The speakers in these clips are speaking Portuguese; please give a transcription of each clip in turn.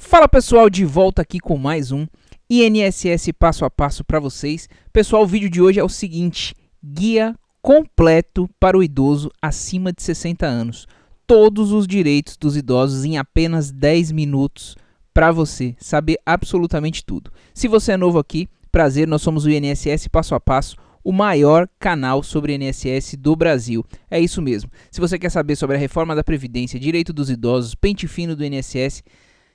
Fala pessoal, de volta aqui com mais um INSS passo a passo para vocês. Pessoal, o vídeo de hoje é o seguinte: guia completo para o idoso acima de 60 anos. Todos os direitos dos idosos em apenas 10 minutos para você saber absolutamente tudo. Se você é novo aqui, prazer, nós somos o INSS passo a passo, o maior canal sobre INSS do Brasil. É isso mesmo. Se você quer saber sobre a reforma da Previdência, direito dos idosos, pente fino do INSS,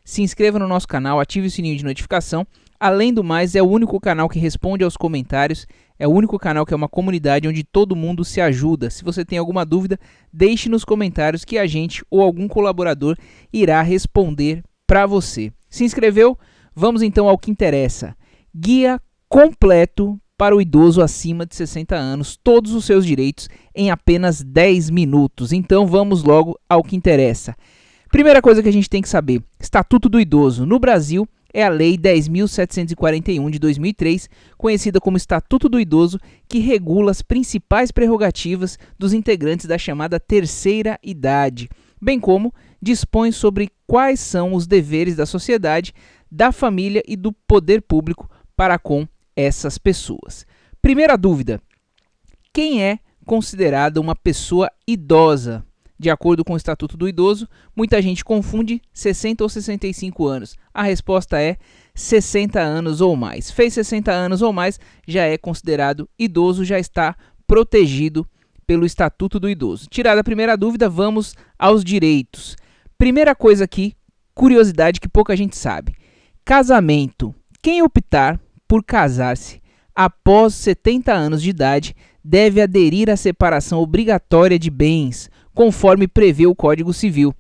se inscreva no nosso canal, ative o sininho de notificação. Além do mais, é o único canal que responde aos comentários, é o único canal que é uma comunidade onde todo mundo se ajuda. Se você tem alguma dúvida, deixe nos comentários que a gente ou algum colaborador irá responder para você. Se inscreveu? Vamos então ao que interessa. Guia completo para o idoso acima de 60 anos, todos os seus direitos em apenas 10 minutos. Então vamos logo ao que interessa. Primeira coisa que a gente tem que saber: Estatuto do Idoso. No Brasil, é a Lei 10.741 de 2003, conhecida como Estatuto do Idoso, que regula as principais prerrogativas dos integrantes da chamada terceira idade, bem como dispõe sobre quais são os deveres da sociedade, da família e do poder público para com essas pessoas. Primeira dúvida: quem é considerada uma pessoa idosa? De acordo com o Estatuto do Idoso, muita gente confunde 60 ou 65 anos. A resposta é 60 anos ou mais. Fez 60 anos ou mais, já é considerado idoso, já está protegido pelo Estatuto do Idoso. Tirada a primeira dúvida, vamos aos direitos. Primeira coisa aqui, curiosidade que pouca gente sabe: casamento. Quem optar por casar-se após 70 anos de idade deve aderir à separação obrigatória de bens, conforme prevê o Código Civil.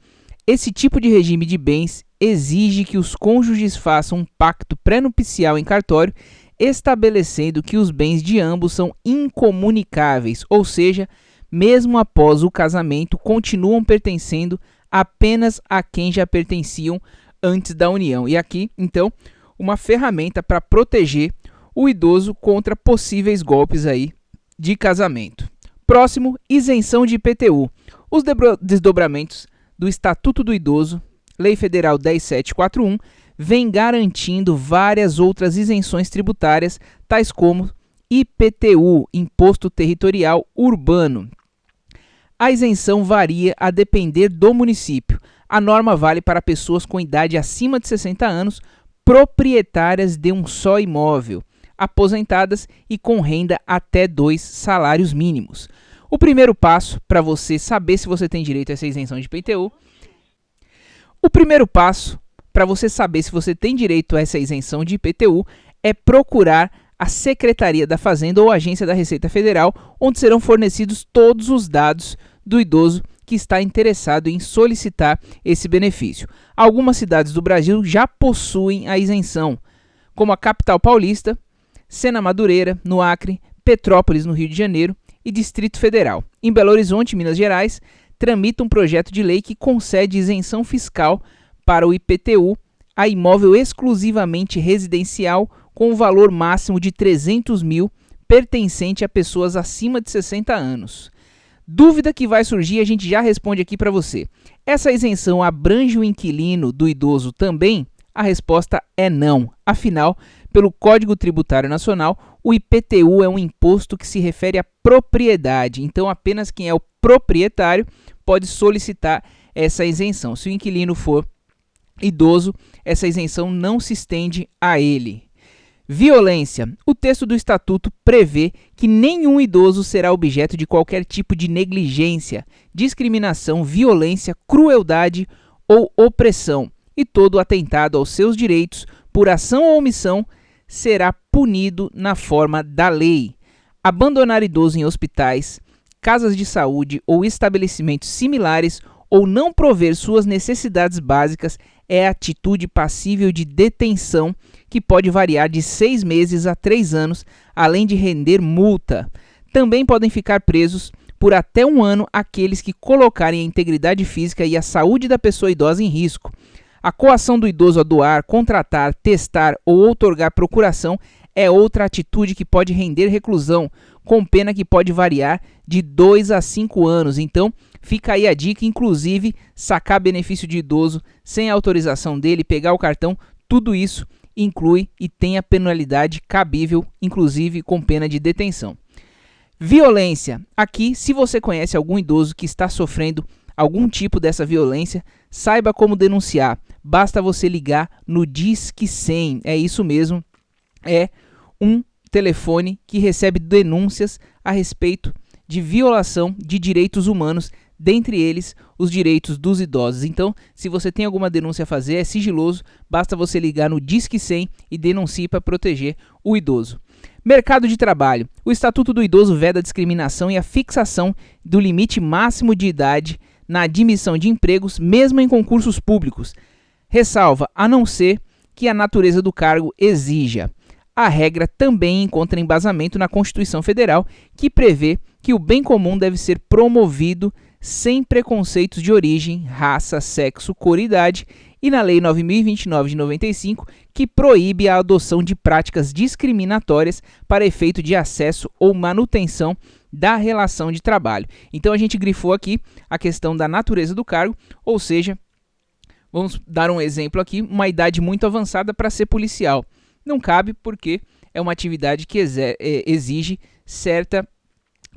Esse tipo de regime de bens exige que os cônjuges façam um pacto pré-nupcial em cartório, estabelecendo que os bens de ambos são incomunicáveis, ou seja, mesmo após o casamento, continuam pertencendo apenas a quem já pertenciam antes da união. E aqui, então, uma ferramenta para proteger o idoso contra possíveis golpes aí de casamento. Próximo, isenção de IPTU. Os desdobramentos do Estatuto do Idoso, Lei Federal 10.741, vem garantindo várias outras isenções tributárias, tais como IPTU, Imposto Territorial Urbano. A isenção varia a depender do município. A norma vale para pessoas com idade acima de 60 anos, proprietárias de um só imóvel, aposentadas e com renda até 2 salários mínimos. O primeiro passo para você saber se você tem direito a essa isenção de IPTU, é procurar a Secretaria da Fazenda ou Agência da Receita Federal, onde serão fornecidos todos os dados do idoso que está interessado em solicitar esse benefício. Algumas cidades do Brasil já possuem a isenção, como a capital paulista, Sena Madureira, no Acre, Petrópolis, no Rio de Janeiro, e Distrito Federal. Em Belo Horizonte, Minas Gerais, tramita um projeto de lei que concede isenção fiscal para o IPTU a imóvel exclusivamente residencial com um valor máximo de 300 mil pertencente a pessoas acima de 60 anos. Dúvida que vai surgir, a gente já responde aqui para você. Essa isenção abrange o inquilino do idoso também? A resposta é não. Afinal, pelo Código Tributário Nacional, o IPTU é um imposto que se refere à propriedade. Então, apenas quem é o proprietário pode solicitar essa isenção. Se o inquilino for idoso, essa isenção não se estende a ele. Violência. O texto do Estatuto prevê que nenhum idoso será objeto de qualquer tipo de negligência, discriminação, violência, crueldade ou opressão, e todo atentado aos seus direitos, por ação ou omissão, será punido na forma da lei. Abandonar idoso em hospitais, casas de saúde ou estabelecimentos similares ou não prover suas necessidades básicas é atitude passível de detenção, que pode variar de 6 meses a 3 anos, além de render multa. Também podem ficar presos por até 1 ano aqueles que colocarem a integridade física e a saúde da pessoa idosa em risco. A coação do idoso a doar, contratar, testar ou outorgar procuração é outra atitude que pode render reclusão, com pena que pode variar de 2 a 5 anos. Então, fica aí a dica, inclusive sacar benefício de idoso sem autorização dele, pegar o cartão, tudo isso inclui e tem a penalidade cabível, inclusive com pena de detenção. Violência. Aqui, se você conhece algum idoso que está sofrendo algum tipo dessa violência, saiba como denunciar. Basta você ligar no Disque 100. É isso mesmo. É um telefone que recebe denúncias a respeito de violação de direitos humanos, dentre eles os direitos dos idosos. Então, se você tem alguma denúncia a fazer, é sigiloso, basta você ligar no Disque 100 e denuncie para proteger o idoso. Mercado de trabalho. O Estatuto do Idoso veda a discriminação e a fixação do limite máximo de idade na admissão de empregos, mesmo em concursos públicos. Ressalva, a não ser que a natureza do cargo exija. A regra também encontra embasamento na Constituição Federal, que prevê que o bem comum deve ser promovido sem preconceitos de origem, raça, sexo, cor e idade, e na Lei 9.029 de 95, que proíbe a adoção de práticas discriminatórias para efeito de acesso ou manutenção da relação de trabalho. Então a gente grifou aqui a questão da natureza do cargo, ou seja, vamos dar um exemplo aqui, uma idade muito avançada para ser policial. Não cabe porque é uma atividade que exige certa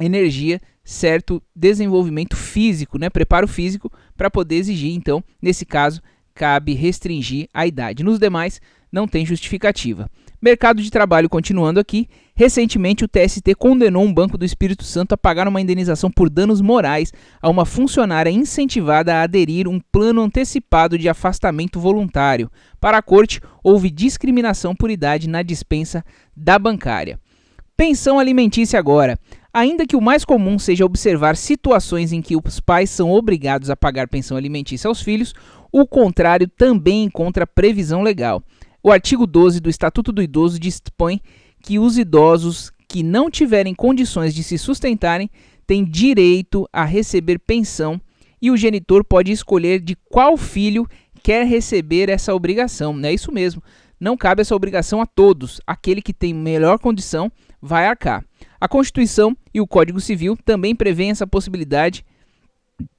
energia, certo desenvolvimento físico, né? Preparo físico para poder exigir. Então, nesse caso, cabe restringir a idade. Nos demais, não tem justificativa. Mercado de trabalho, continuando aqui. Recentemente, o TST condenou um banco do Espírito Santo a pagar uma indenização por danos morais a uma funcionária incentivada a aderir a um plano antecipado de afastamento voluntário. Para a corte, houve discriminação por idade na dispensa da bancária. Pensão alimentícia agora. Ainda que o mais comum seja observar situações em que os pais são obrigados a pagar pensão alimentícia aos filhos, o contrário também encontra previsão legal. O artigo 12 do Estatuto do Idoso dispõe que os idosos que não tiverem condições de se sustentarem têm direito a receber pensão e o genitor pode escolher de qual filho quer receber essa obrigação. É isso mesmo, não cabe essa obrigação a todos. Aquele que tem melhor condição vai arcar. A Constituição e o Código Civil também prevêem essa possibilidade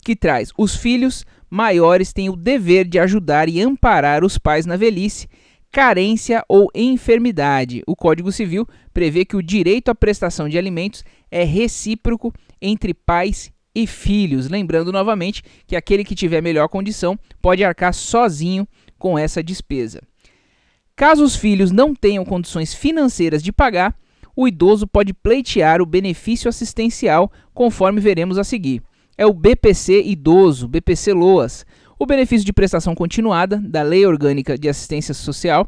que traz: os filhos maiores têm o dever de ajudar e amparar os pais na velhice, carência ou enfermidade. O Código Civil prevê que o direito à prestação de alimentos é recíproco entre pais e filhos. Lembrando novamente que aquele que tiver melhor condição pode arcar sozinho com essa despesa. Caso os filhos não tenham condições financeiras de pagar, o idoso pode pleitear o benefício assistencial, conforme veremos a seguir. É o BPC Idoso, BPC Loas. O benefício de prestação continuada da Lei Orgânica de Assistência Social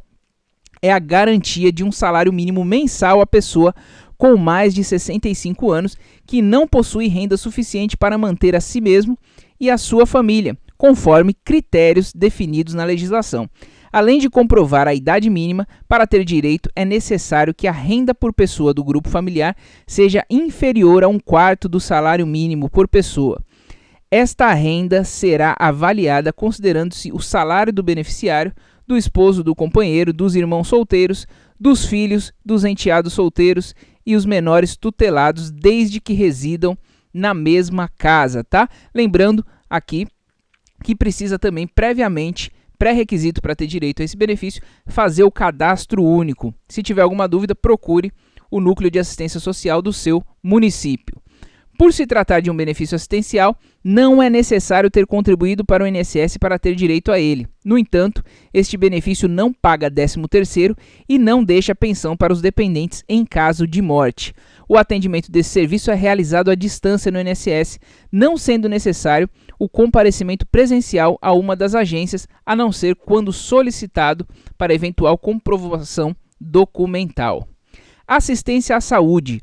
é a garantia de um salário mínimo mensal à pessoa com mais de 65 anos que não possui renda suficiente para manter a si mesmo e a sua família, conforme critérios definidos na legislação. Além de comprovar a idade mínima, para ter direito é necessário que a renda por pessoa do grupo familiar seja inferior a 1/4 do salário mínimo por pessoa. Esta renda será avaliada considerando-se o salário do beneficiário, do esposo do companheiro, dos irmãos solteiros, dos filhos, dos enteados solteiros e os menores tutelados, desde que residam na mesma casa, tá? Lembrando aqui que precisa também previamente, pré-requisito para ter direito a esse benefício, fazer o cadastro único. Se tiver alguma dúvida, procure o núcleo de assistência social do seu município. Por se tratar de um benefício assistencial, não é necessário ter contribuído para o INSS para ter direito a ele. No entanto, este benefício não paga 13º e não deixa pensão para os dependentes em caso de morte. O atendimento desse serviço é realizado à distância no INSS, não sendo necessário o comparecimento presencial a uma das agências, a não ser quando solicitado para eventual comprovação documental. Assistência à saúde.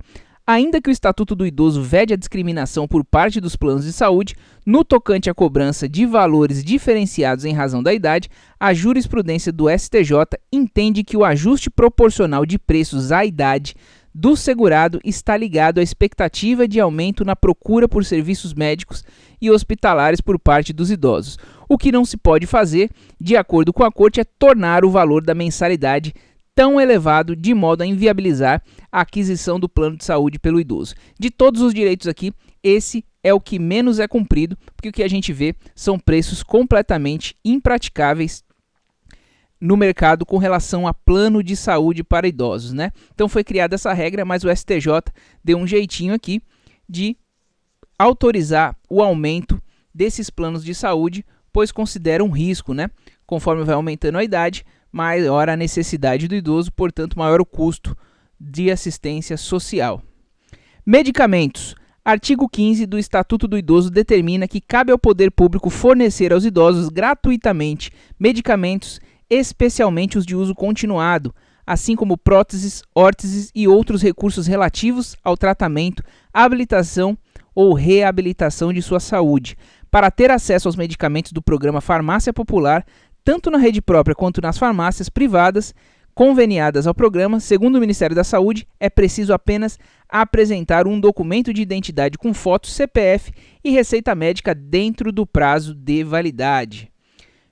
Ainda que o Estatuto do Idoso vede a discriminação por parte dos planos de saúde, no tocante à cobrança de valores diferenciados em razão da idade, a jurisprudência do STJ entende que o ajuste proporcional de preços à idade do segurado está ligado à expectativa de aumento na procura por serviços médicos e hospitalares por parte dos idosos. O que não se pode fazer, de acordo com a Corte, é tornar o valor da mensalidade tão elevado de modo a inviabilizar a aquisição do plano de saúde pelo idoso. De todos os direitos aqui, esse é o que menos é cumprido, porque o que a gente vê são preços completamente impraticáveis no mercado com relação a plano de saúde para idosos, né? Então foi criada essa regra, mas o STJ deu um jeitinho aqui de autorizar o aumento desses planos de saúde, pois considera um risco, né? Conforme vai aumentando a idade, maior a necessidade do idoso, portanto maior o custo de assistência social. Medicamentos. Artigo 15 do Estatuto do Idoso determina que cabe ao poder público fornecer aos idosos gratuitamente medicamentos, especialmente os de uso continuado, assim como próteses, órteses e outros recursos relativos ao tratamento, habilitação ou reabilitação de sua saúde. Para ter acesso aos medicamentos do programa Farmácia Popular, tanto na rede própria quanto nas farmácias privadas conveniadas ao programa, segundo o Ministério da Saúde, é preciso apenas apresentar um documento de identidade com foto, CPF e receita médica dentro do prazo de validade.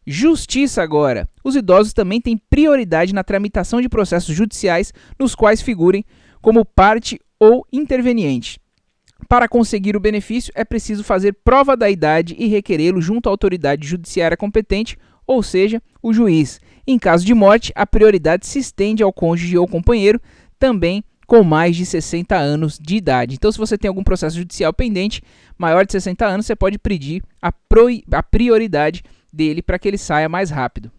Justiça agora. Os idosos também têm prioridade na tramitação de processos judiciais nos quais figurem como parte ou interveniente. Para conseguir o benefício, é preciso fazer prova da idade e requerê-lo junto à autoridade judiciária competente, ou seja, o juiz. Em caso de morte, a prioridade se estende ao cônjuge ou companheiro, também com mais de 60 anos de idade. Então, se você tem algum processo judicial pendente, maior de 60 anos, você pode pedir a prioridade dele para que ele saia mais rápido.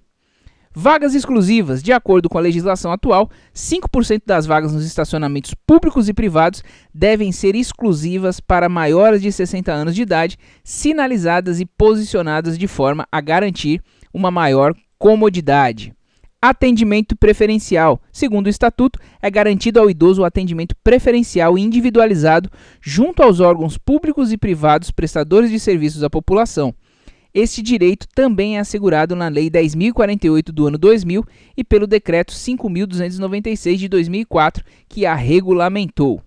Vagas exclusivas. De acordo com a legislação atual, 5% das vagas nos estacionamentos públicos e privados devem ser exclusivas para maiores de 60 anos de idade, sinalizadas e posicionadas de forma a garantir uma maior comodidade. Atendimento preferencial. Segundo o Estatuto, é garantido ao idoso o atendimento preferencial e individualizado junto aos órgãos públicos e privados prestadores de serviços à população. Este direito também é assegurado na Lei 10.048 do ano 2000 e pelo Decreto 5.296 de 2004, que a regulamentou.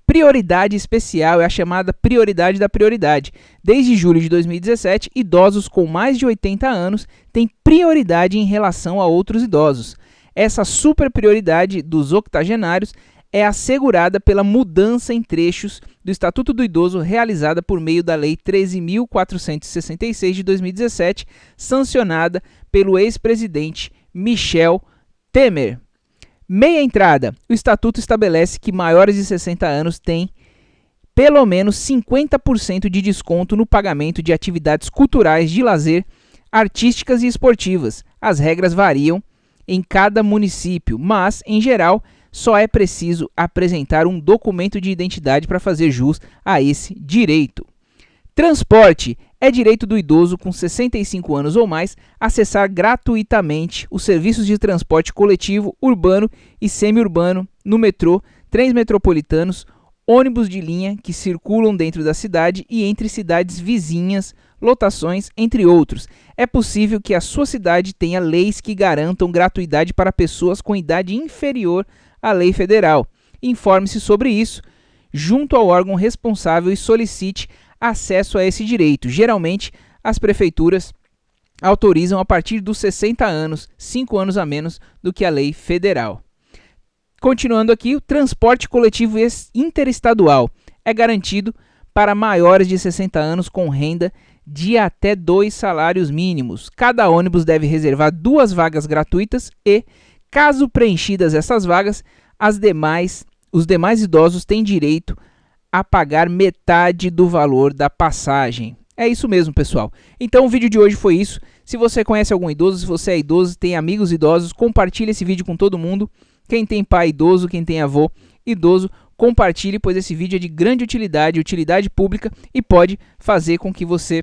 Prioridade especial é a chamada prioridade da prioridade. Desde julho de 2017, idosos com mais de 80 anos têm prioridade em relação a outros idosos. Essa superprioridade dos octogenários é assegurada pela mudança em trechos do Estatuto do Idoso realizada por meio da Lei 13.466 de 2017, sancionada pelo ex-presidente Michel Temer. Meia entrada. O Estatuto estabelece que maiores de 60 anos têm pelo menos 50% de desconto no pagamento de atividades culturais, de lazer, artísticas e esportivas. As regras variam em cada município, mas, em geral, só é preciso apresentar um documento de identidade para fazer jus a esse direito. Transporte. É direito do idoso com 65 anos ou mais acessar gratuitamente os serviços de transporte coletivo, urbano e semi-urbano no metrô, trens metropolitanos, ônibus de linha que circulam dentro da cidade e entre cidades vizinhas, lotações, entre outros. É possível que a sua cidade tenha leis que garantam gratuidade para pessoas com idade inferior à lei federal. Informe-se sobre isso junto ao órgão responsável e solicite acesso a esse direito. Geralmente, as prefeituras autorizam a partir dos 60 anos, 5 anos a menos do que a lei federal. Continuando aqui, o transporte coletivo interestadual é garantido para maiores de 60 anos com renda de até 2 salários mínimos. Cada ônibus deve reservar 2 vagas gratuitas e, caso preenchidas essas vagas, os demais idosos têm direito a pagar metade do valor da passagem. É isso mesmo, pessoal. Então o vídeo de hoje foi isso. Se você conhece algum idoso, se você é idoso, tem amigos idosos, compartilhe esse vídeo com todo mundo. Quem tem pai idoso, quem tem avô idoso, compartilhe, pois esse vídeo é de grande utilidade, utilidade pública e pode fazer com que você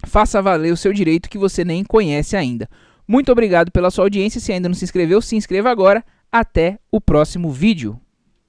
faça valer o seu direito que você nem conhece ainda. Muito obrigado pela sua audiência. Se ainda não se inscreveu, se inscreva agora. Até o próximo vídeo.